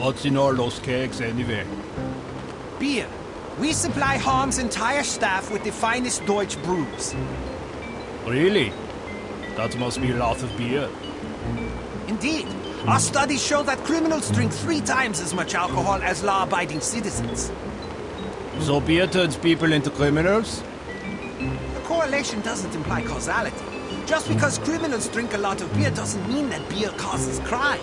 What's in all those cakes anyway? Beer. We supply Harm's entire staff with the finest Deutsch brews. Really? That must be a lot of beer. Indeed. Our studies show that criminals drink 3 times as much alcohol as law-abiding citizens. So beer turns people into criminals? The correlation doesn't imply causality. Just because criminals drink a lot of beer doesn't mean that beer causes crime.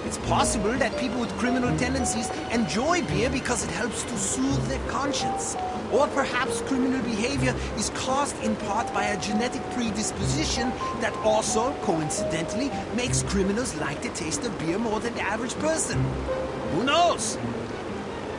It's possible that people with criminal tendencies enjoy beer because it helps to soothe their conscience. Or perhaps criminal behavior is caused in part by a genetic predisposition that also, coincidentally, makes criminals like the taste of beer more than the average person. Who knows?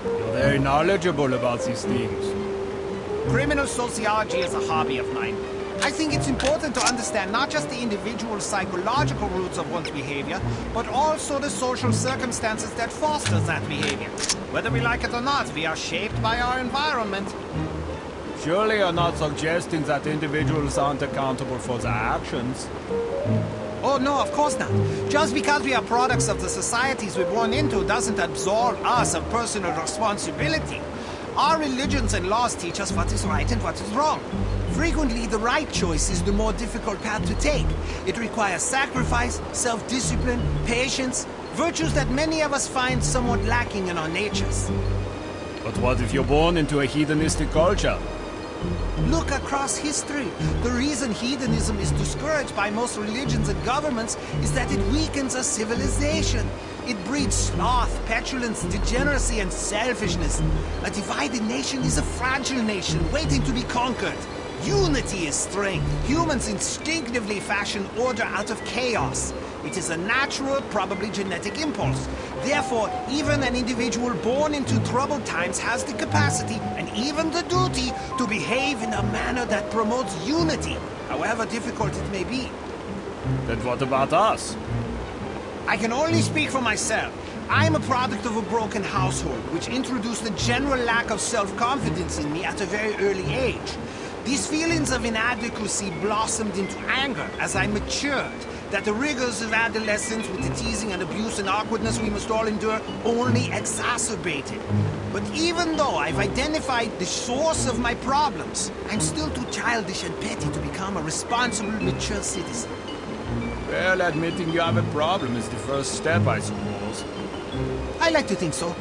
You're very knowledgeable about these things. Criminal sociology is a hobby of mine. I think it's important to understand not just the individual psychological roots of one's behavior, but also the social circumstances that foster that behavior. Whether we like it or not, we are shaped by our environment. Surely you're not suggesting that individuals aren't accountable for their actions. Oh no, of course not. Just because we are products of the societies we're born into doesn't absolve us of personal responsibility. Our religions and laws teach us what is right and what is wrong. Frequently, the right choice is the more difficult path to take. It requires sacrifice, self-discipline, patience, virtues that many of us find somewhat lacking in our natures. But what if you're born into a hedonistic culture? Look across history. The reason hedonism is discouraged by most religions and governments is that it weakens a civilization. It breeds sloth, petulance, degeneracy, and selfishness. A divided nation is a fragile nation waiting to be conquered. Unity is strength. Humans instinctively fashion order out of chaos. It is a natural, probably genetic impulse. Therefore, even an individual born into troubled times has the capacity, and even the duty, to behave in a manner that promotes unity, however difficult it may be. Then what about us? I can only speak for myself. I am a product of a broken household, which introduced a general lack of self-confidence in me at a very early age. These feelings of inadequacy blossomed into anger as I matured, that the rigors of adolescence with the teasing and abuse and awkwardness we must all endure only exacerbated. But even though I've identified the source of my problems, I'm still too childish and petty to become a responsible, mature citizen. Well, admitting you have a problem is the first step, I suppose. I like to think so.